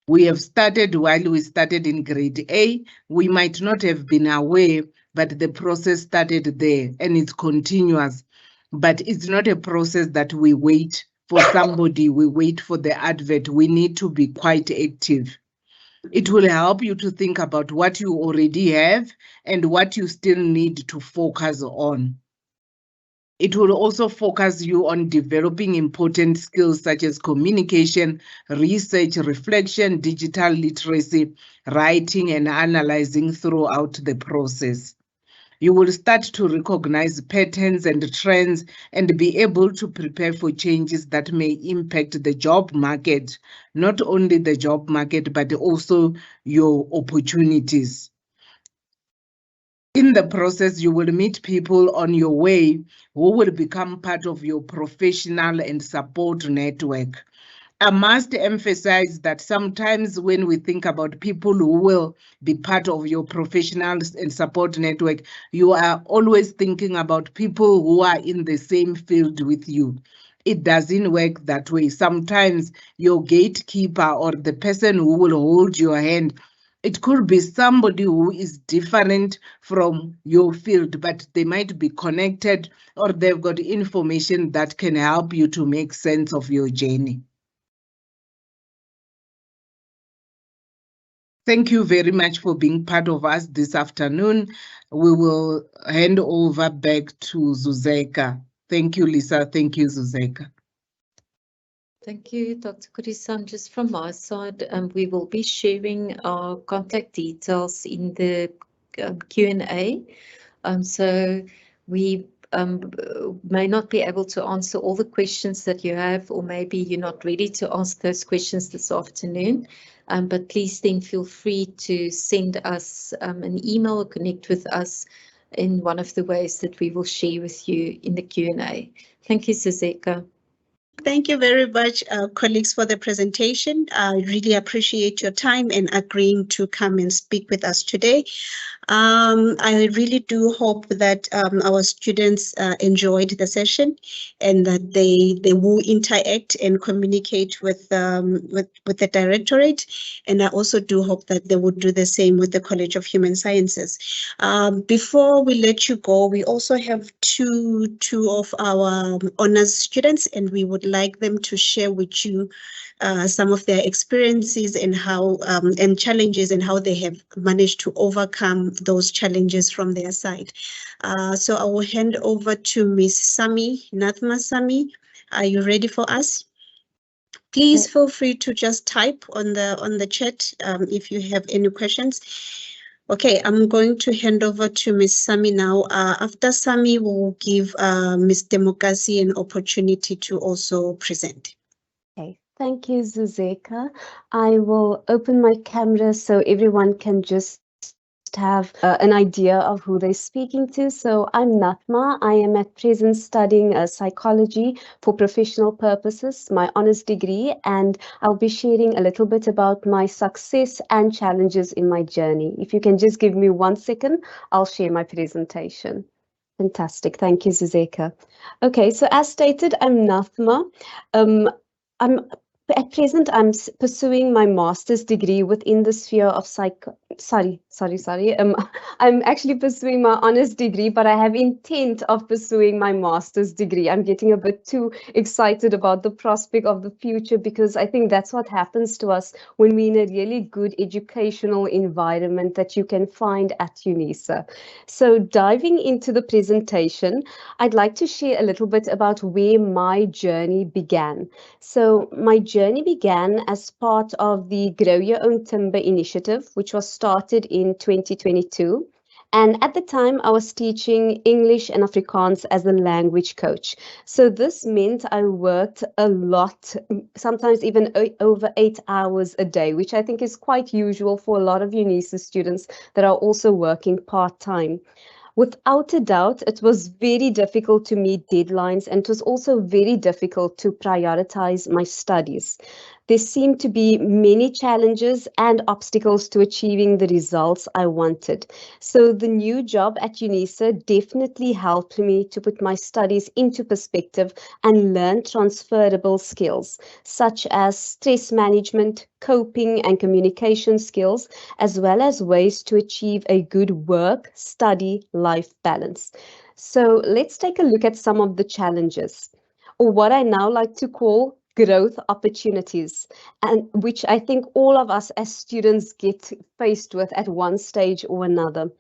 We have started while we started in grade A. We might not have been aware, but the process started there and it's continuous. But it's not a process that we wait for somebody, we wait for the advert. We need to be quite active. It will help you to think about what you already have and what you still need to focus on. It will also focus you on developing important skills such as communication, research, reflection, digital literacy, writing, and analyzing throughout the process. You will start to recognize patterns and trends and be able to prepare for changes that may impact the job market, not only the job market, but also your opportunities. In the process, you will meet people on your way who will become part of your professional and support network. I must emphasize that sometimes when we think about people who will be part of your professional and support network, you are always thinking about people who are in the same field with you. It doesn't work that way. Sometimes your gatekeeper or the person who will hold your hand, it could be somebody who is different from your field, but they might be connected or they've got information that can help you to make sense of your journey. Thank you very much for being part of us this afternoon. We will hand over back to Zuzeka. Thank you, Lisa. Thank you, Zuzeka. Thank you, Dr. Kurisan. Just from my side, we will be sharing our contact details in the Q&A. So we may not be able to answer all the questions that you have, or maybe you're not ready to ask those questions this afternoon. But please then feel free to send us an email or connect with us in one of the ways that we will share with you in the Q&A. Thank you, Suzeka. Thank you very much, colleagues, for the presentation. I really appreciate your time and agreeing to come and speak with us today. I really do hope that our students enjoyed the session and that they will interact and communicate with the Directorate. And I also do hope that they would do the same with the College of Human Sciences. Before we let you go, we also have two of our honors students, and we would like them to share with you some of their experiences and how and challenges and how they have managed to overcome those challenges from their side. So I will hand over to Miss Sami, Nathma Sami. Are you ready for us? Please feel free to just type on the chat if you have any questions. Okay, I'm going to hand over to Miss Sami now. After Sami, we'll give Ms. Demokasi an opportunity to also present. Okay, thank you, Zuzeka. I will open my camera so everyone can just have an idea of who they're speaking to. So I'm Natma. I am at present studying psychology for professional purposes, my honors degree, and I'll be sharing a little bit about my success and challenges in my journey. If you can just give me 1 second, I'll share my presentation. Fantastic. Thank you, Zuzeka. Okay, so as stated, I'm Nathma. At present, I'm pursuing my master's degree within the sphere of Sorry. I'm actually pursuing my honors degree, but I have intent of pursuing my master's degree. I'm getting a bit too excited about the prospect of the future because I think that's what happens to us when we're in a really good educational environment that you can find at Unisa. So diving into the presentation, I'd like to share a little bit about where my journey began. So my journey began as part of the Grow Your Own Timber initiative, which was started in 2022. And at the time, I was teaching English and Afrikaans as a language coach. So this meant I worked a lot, sometimes even over 8 hours a day, which I think is quite usual for a lot of Unisa students that are also working part-time. Without a doubt, it was very difficult to meet deadlines, and it was also very difficult to prioritize my studies. There seemed to be many challenges and obstacles to achieving the results I wanted. So the new job at Unisa definitely helped me to put my studies into perspective and learn transferable skills, such as stress management, coping and communication skills, as well as ways to achieve a good work-study-life balance. So let's take a look at some of the challenges, or what I now like to call growth opportunities, and which I think all of us as students get faced with at one stage or another.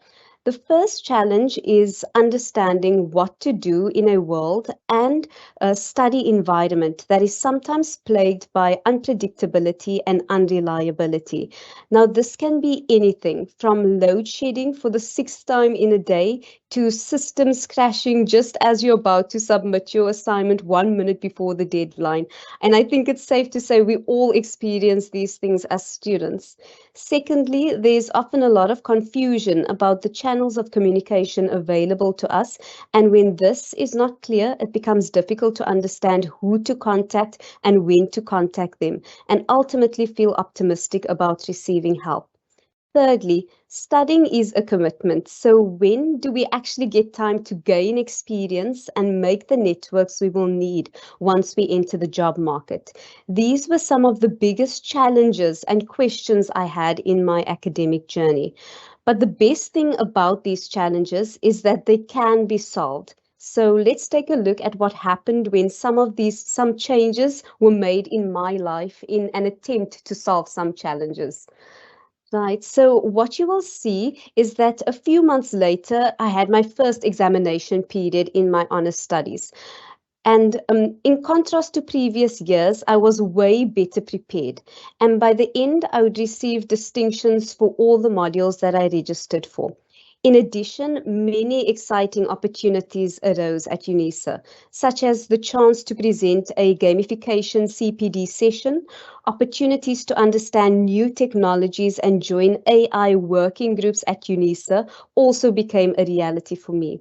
The first challenge is understanding what to do in a world and a study environment that is sometimes plagued by unpredictability and unreliability. Now, this can be anything from load shedding for the 6th time in a day to systems crashing just as you're about to submit your assignment 1 minute before the deadline. And I think it's safe to say we all experience these things as students. Secondly, there's often a lot of confusion about the channels of communication available to us, and when this is not clear, it becomes difficult to understand who to contact and when to contact them, and ultimately feel optimistic about receiving help. Thirdly, studying is a commitment. So when do we actually get time to gain experience and make the networks we will need once we enter the job market? These were some of the biggest challenges and questions I had in my academic journey. But the best thing about these challenges is that they can be solved. So let's take a look at what happened when some changes were made in my life in an attempt to solve some challenges. Right, so what you will see is that a few months later, I had my first examination period in my honors studies. And in contrast to previous years, I was way better prepared. And by the end, I would receive distinctions for all the modules that I registered for. In addition, many exciting opportunities arose at Unisa, such as the chance to present a gamification CPD session, opportunities to understand new technologies and join AI working groups at Unisa also became a reality for me.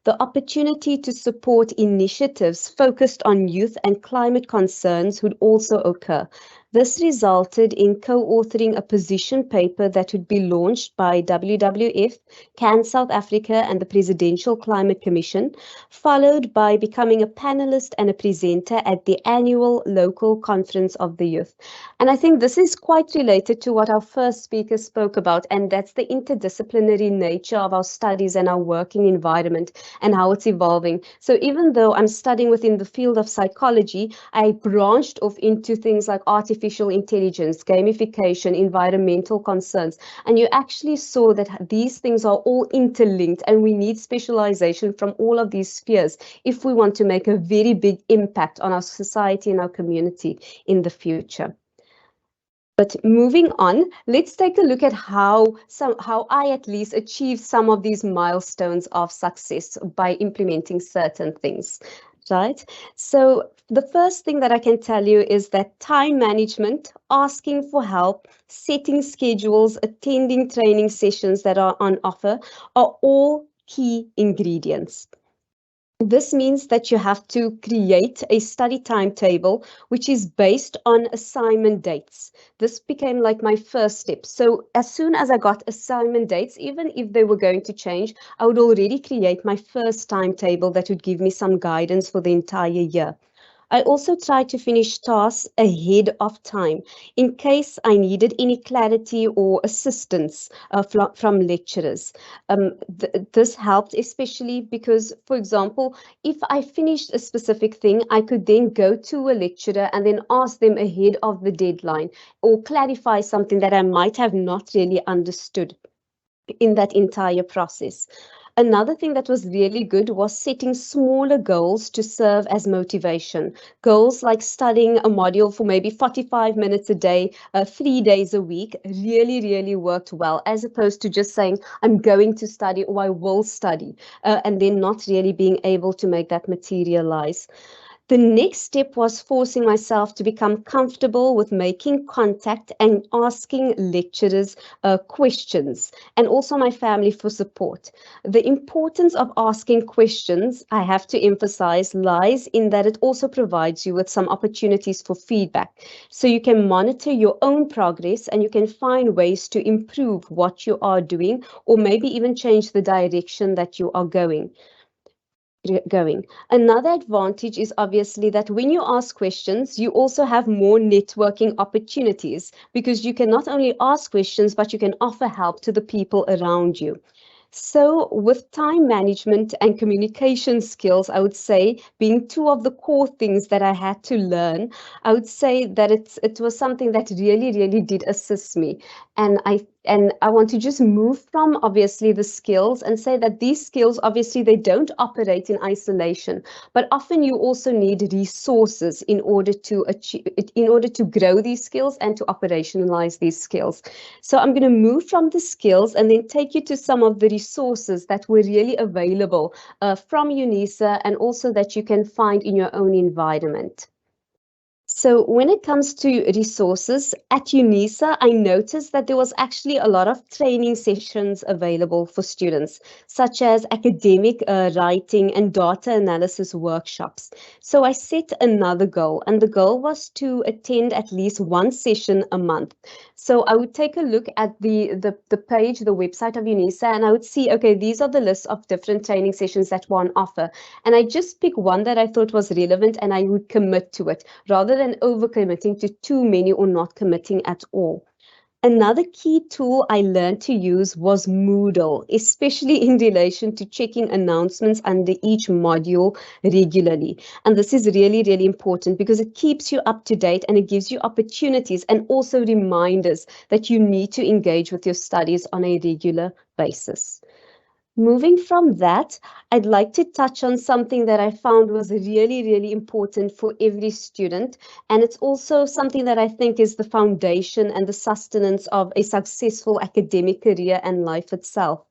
The opportunity to support initiatives focused on youth and climate concerns would also occur. This resulted in co-authoring a position paper that would be launched by WWF, CAN South Africa and the Presidential Climate Commission, followed by becoming a panelist and a presenter at the annual local conference of the youth. And I think this is quite related to what our first speaker spoke about, and that's the interdisciplinary nature of our studies and our working environment and how it's evolving. So even though I'm studying within the field of psychology, I branched off into things like artificial intelligence, gamification, environmental concerns. And you actually saw that these things are all interlinked, and we need specialization from all of these spheres if we want to make a very big impact on our society and our community in the future. But moving on, let's take a look at how I at least achieved some of these milestones of success by implementing certain things, right? So the first thing that I can tell you is that time management, asking for help, setting schedules, attending training sessions that are on offer are all key ingredients. This means that you have to create a study timetable, which is based on assignment dates. This became like my first step. So as soon as I got assignment dates, even if they were going to change, I would already create my first timetable that would give me some guidance for the entire year. I also tried to finish tasks ahead of time in case I needed any clarity or assistance from lecturers. This helped especially because, for example, if I finished a specific thing, I could then go to a lecturer and then ask them ahead of the deadline or clarify something that I might have not really understood in that entire process. Another thing that was really good was setting smaller goals to serve as motivation. Goals like studying a module for maybe 45 minutes a day, 3 days a week, really worked well, as opposed to just saying, I'm going to study or I will study, and then not really being able to make that materialize. The next step was forcing myself to become comfortable with making contact and asking lecturers questions, and also my family for support. The importance of asking questions, I have to emphasize, lies in that it also provides you with some opportunities for feedback. So you can monitor your own progress and you can find ways to improve what you are doing, or maybe even change the direction that you are going. Another advantage is obviously that when you ask questions, you also have more networking opportunities because you can not only ask questions, but you can offer help to the people around you. So with time management and communication skills, I would say being two of the core things that I had to learn, I would say that it was something that really did assist me. And I want to just move from obviously the skills and say that these skills, obviously they don't operate in isolation, but often you also need resources in order to grow these skills and to operationalize these skills. So I'm going to move from the skills and then take you to some of the resources that were really available from Unisa and also that you can find in your own environment. So when it comes to resources at Unisa, I noticed that there was actually a lot of training sessions available for students, such as academic writing and data analysis workshops. So I set another goal, and the goal was to attend at least one session a month. So I would take a look at the page, the website of Unisa, and I would see, okay, these are the lists of different training sessions that one offer. And I just pick one that I thought was relevant and I would commit to it rather than overcommitting to too many or not committing at all. Another key tool I learned to use was Moodle, especially in relation to checking announcements under each module regularly. And this is really important because it keeps you up to date and it gives you opportunities and also reminders that you need to engage with your studies on a regular basis. Moving from that, I'd like to touch on something that I found was really important for every student. And it's also something that I think is the foundation and the sustenance of a successful academic career and life itself.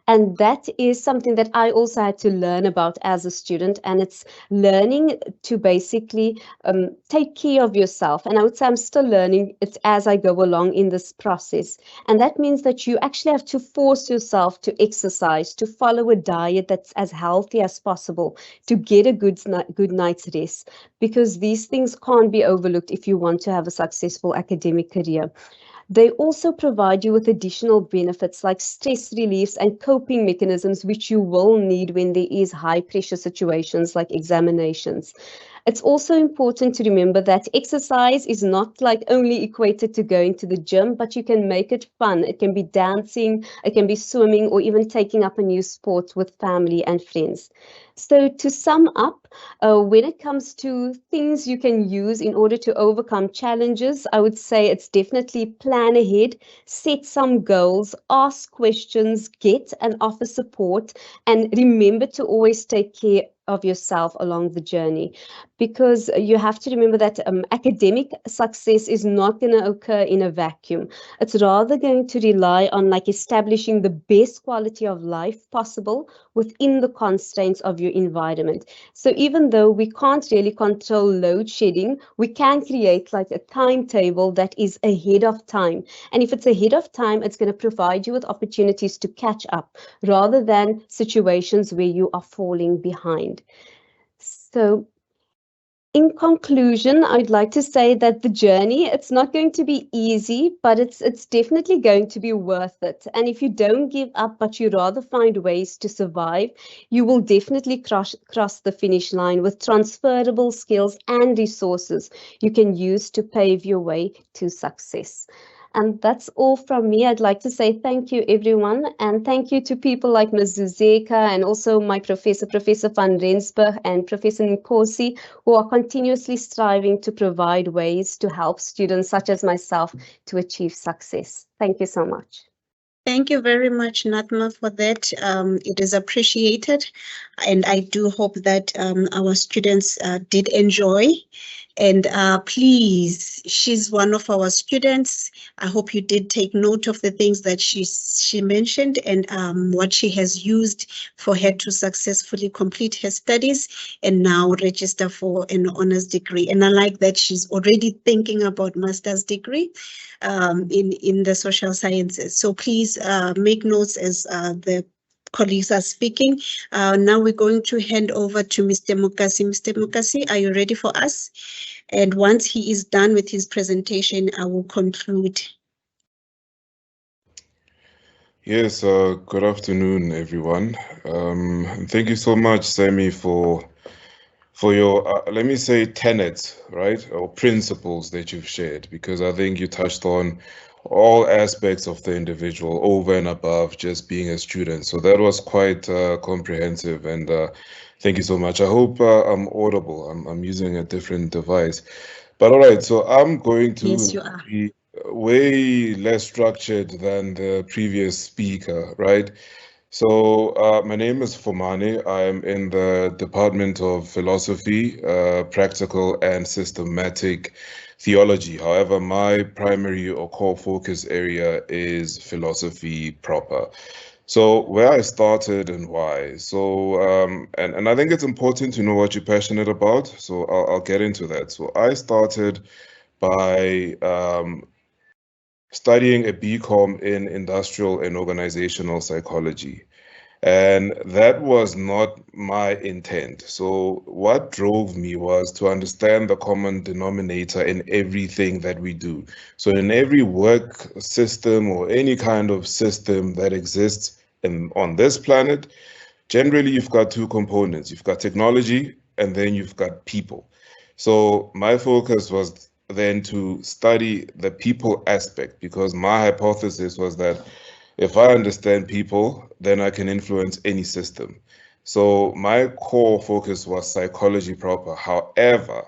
And that is something that I also had to learn about as a student. And it's learning to basically take care of yourself. And I would say I'm still learning it as I go along in this process. And that means that you actually have to force yourself to exercise, to follow a diet that's as healthy as possible, to get a good night's rest, because these things can't be overlooked if you want to have a successful academic career. They also provide you with additional benefits like stress reliefs and coping mechanisms, which you will need when there is high pressure situations like examinations. It's also important to remember that exercise is not like only equated to going to the gym, but you can make it fun. It can be dancing, it can be swimming, or even taking up a new sport with family and friends. So to sum up, when it comes to things you can use in order to overcome challenges, I would say it's definitely plan ahead, set some goals, ask questions, get and offer support, and remember to always take care of yourself along the journey, because you have to remember that academic success is not going to occur in a vacuum. It's rather going to rely on like establishing the best quality of life possible within the constraints of your environment. So even though we can't really control load shedding, we can create like a timetable that is ahead of time. And if it's ahead of time, it's going to provide you with opportunities to catch up rather than situations where you are falling behind. So in conclusion, I'd like to say that the journey, it's not going to be easy, but it's definitely going to be worth it. And if you don't give up, but you rather find ways to survive, you will definitely cross the finish line with transferable skills and resources you can use to pave your way to success. And that's all from me. I'd like to say thank you, everyone. And thank you to people like Ms. Zuzeka and also my professor, Professor van Rensburg and Professor Nkosi, who are continuously striving to provide ways to help students such as myself to achieve success. Thank you so much. Thank you very much, Natma, for that. It is appreciated. And I do hope that our students did enjoy. And please, she's one of our students. I hope you did take note of the things that she mentioned and what she has used for her to successfully complete her studies and now register for an honors degree. And I like that she's already thinking about master's degree in the social sciences. So please make notes as the colleagues are speaking. Now we're going to hand over to Mr. Mukasi. Mr. Mukasi, are you ready for us? And once he is done with his presentation, I will conclude. Yes, good afternoon, everyone. Thank you so much, Sammy, for your, let me say, tenets, right, or principles that you've shared, because I think you touched on all aspects of the individual over and above just being a student. So that was quite comprehensive, and thank you so much. I hope I'm audible. I'm using a different device. But all right, so I'm going to Yes, you are. be way less structured than the previous speaker, right? So my name is Fomane. I'm in the Department of Philosophy, Practical and Systematic Theology. However, my primary or core focus area is philosophy proper. So where I started and why. So and I think it's important to know what you're passionate about. So I'll get into that. So I started by studying a BCom in industrial and organizational psychology. And that was not my intent. So what drove me was to understand the common denominator in everything that we do. So in every work system or any kind of system that exists on this planet, generally you've got two components. You've got technology and then you've got people. So my focus was then to study the people aspect, because my hypothesis was that if I understand people, then I can influence any system. So my core focus was psychology proper. However,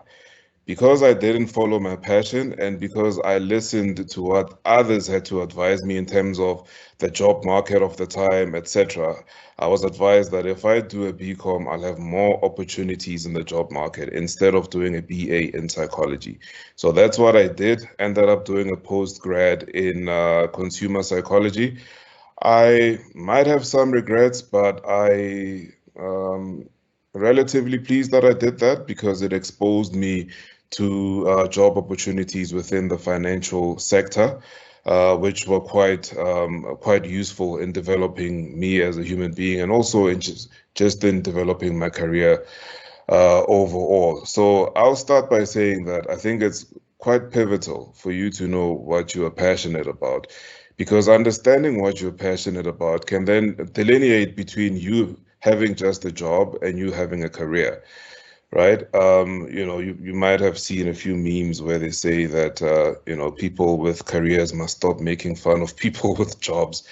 because I didn't follow my passion and because I listened to what others had to advise me in terms of the job market of the time, etc., I was advised that if I do a BCom, I'll have more opportunities in the job market instead of doing a BA in psychology. So that's what I did. Ended up doing a post-grad in consumer psychology. I might have some regrets, but I relatively pleased that I did that because it exposed me to job opportunities within the financial sector, which were quite useful in developing me as a human being and also in just in developing my career overall. So I'll start by saying that I think it's quite pivotal for you to know what you are passionate about, because understanding what you're passionate about can then delineate between you having just a job and you having a career, right? You might have seen a few memes where they say that, people with careers must stop making fun of people with jobs.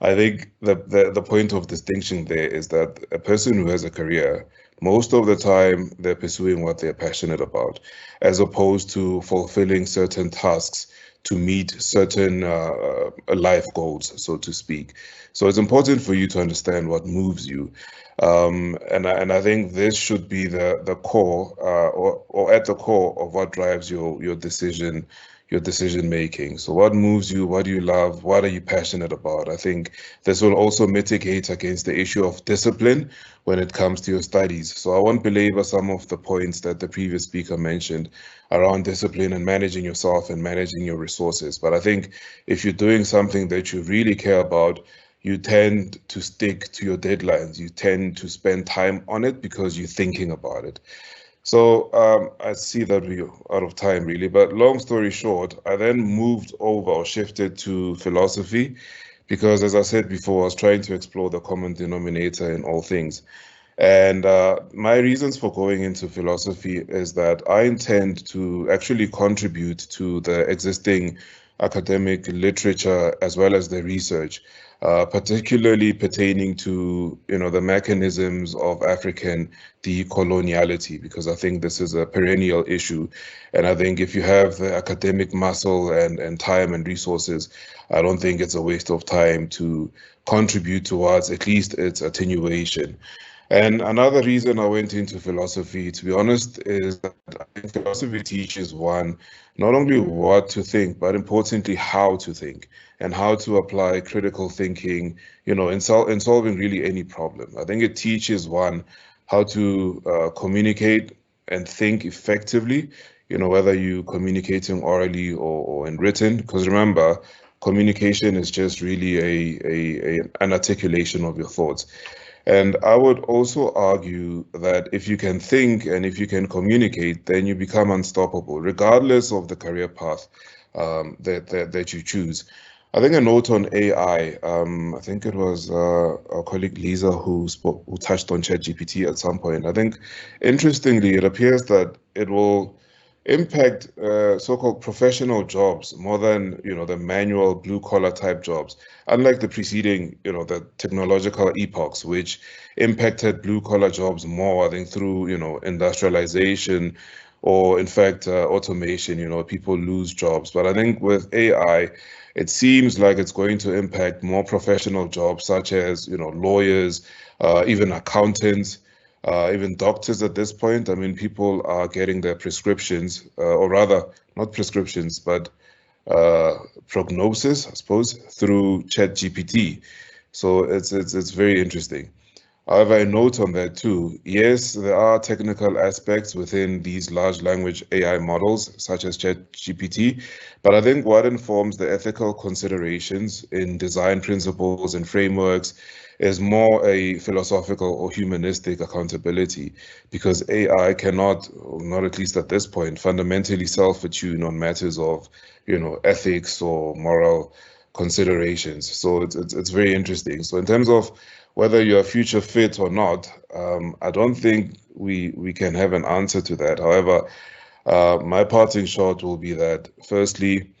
I think the point of distinction there is that a person who has a career, most of the time they're pursuing what they're passionate about, as opposed to fulfilling certain tasks to meet certain life goals, so to speak. So it's important for you to understand what moves you. And I think this should be the core or at the core of what drives your decision making. So what moves you? What do you love? What are you passionate about? I think this will also mitigate against the issue of discipline when it comes to your studies. So I won't belabor some of the points that the previous speaker mentioned around discipline and managing yourself and managing your resources. But I think if you're doing something that you really care about, you tend to stick to your deadlines. You tend to spend time on it because you're thinking about it. So I see that we're out of time really, but long story short, I then moved over or shifted to philosophy because, as I said before, I was trying to explore the common denominator in all things. And my reasons for going into philosophy is that I intend to actually contribute to the existing academic literature as well as the research, particularly pertaining to the mechanisms of African decoloniality, because I think this is a perennial issue. And I think if you have the academic muscle and time and resources, I don't think it's a waste of time to contribute towards at least its attenuation. And another reason I went into philosophy, to be honest, is that I think philosophy teaches one not only what to think, but importantly, how to think and how to apply critical thinking, in solving really any problem. I think it teaches one how to communicate and think effectively, whether you communicating orally or in written, because remember, communication is just really an articulation of your thoughts. And I would also argue that if you can think and if you can communicate, then you become unstoppable, regardless of the career path that you choose. I think a note on AI. I think it was our colleague Lisa who touched on ChatGPT at some point. I think, interestingly, it appears that it will impact so-called professional jobs more than the manual blue-collar type jobs, unlike the preceding the technological epochs, which impacted blue-collar jobs more, I think, through industrialization or in fact automation. People lose jobs, but I think with AI it seems like it's going to impact more professional jobs such as lawyers, even accountants, even doctors at this point. I mean, people are getting their prescriptions, or rather, not prescriptions, but prognosis, I suppose, through ChatGPT. So it's very interesting. However, a note on that too. Yes, there are technical aspects within these large language AI models, such as ChatGPT, but I think what informs the ethical considerations in design principles and frameworks is more a philosophical or humanistic accountability, because AI cannot, or not at least at this point, fundamentally self-attune on matters of, ethics or moral considerations. So it's very interesting. So in terms of whether you're future fit or not, I don't think we can have an answer to that. However, my parting shot will be that firstly,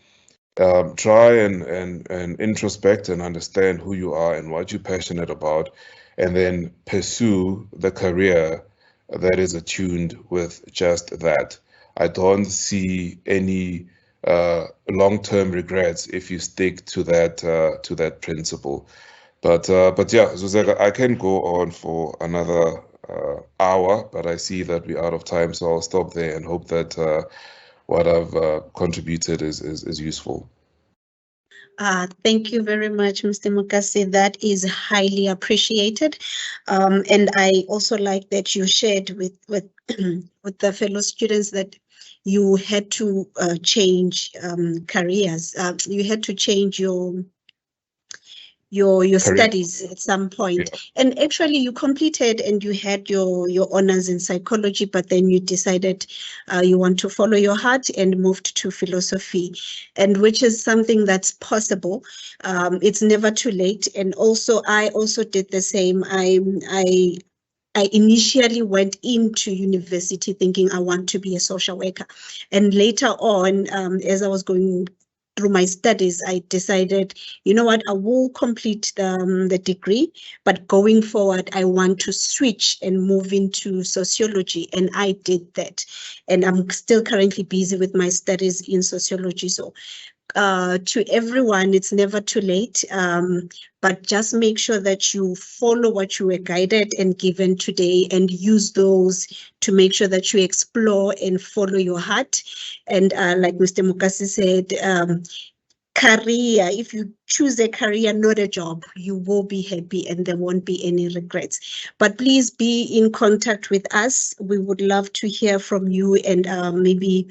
try and introspect and understand who you are and what you're passionate about, and then pursue the career that is attuned with just that. I don't see any long-term regrets if you stick to that principle. But yeah, Zuzeka, I can go on for another hour, but I see that we're out of time, so I'll stop there and hope that what I've contributed is useful. Thank you very much, Mr. Mukase. That is highly appreciated. And I also like that you shared with with the fellow students that you had to change careers. You had to change your Career. studies at some point. And actually you completed and you had your honors in psychology, but then you decided you want to follow your heart and moved to philosophy, and which is something that's possible. It's never too late. And also I also did the same. I initially went into university thinking I want to be a social worker. And later on, as I was going through my studies, I decided, you know what, I will complete the degree, but going forward, I want to switch and move into sociology. And I did that. And I'm still currently busy with my studies in sociology. So to everyone, it's never too late, but just make sure that you follow what you were guided and given today and use those to make sure that you explore and follow your heart. And like Mr. Mukasi said, career, if you choose a career, not a job, you will be happy and there won't be any regrets. But please be in contact with us. We would love to hear from you and maybe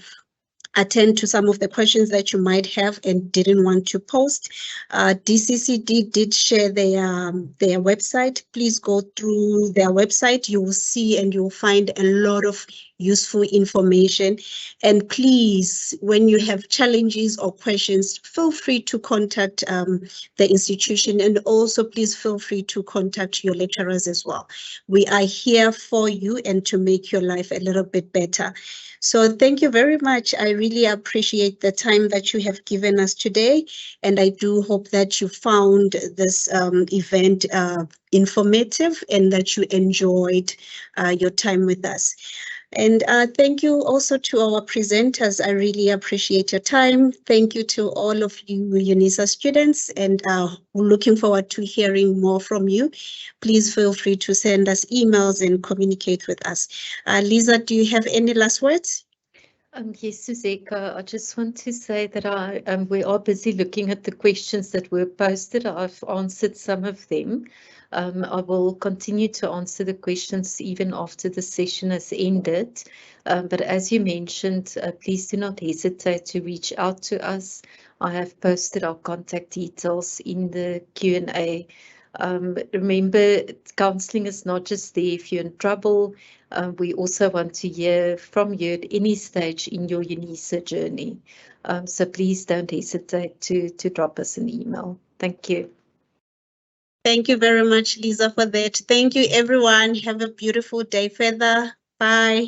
attend to some of the questions that you might have and didn't want to post. DCCD did share their website. Please go through their website. You will see and you'll find a lot of useful information. And please, when you have challenges or questions, feel free to contact the institution, and also please feel free to contact your lecturers as well. We are here for you and to make your life a little bit better. So thank you very much. I really appreciate the time that you have given us today. And I do hope that you found this event informative and that you enjoyed your time with us. And thank you also to our presenters. I really appreciate your time. Thank you to all of you Unisa students, and we're looking forward to hearing more from you. Please feel free to send us emails and communicate with us. Lisa, do you have any last words? Yes, Suzeka, I just want to say that we are busy looking at the questions that were posted. I've answered some of them. I will continue to answer the questions even after the session has ended. But as you mentioned, please do not hesitate to reach out to us. I have posted our contact details in the Q&A. Remember, counselling is not just there if you're in trouble. We also want to hear from you at any stage in your Unisa journey. So please don't hesitate to drop us an email. Thank you. Thank you very much, Lisa, for that. Thank you, everyone. Have a beautiful day further. Bye.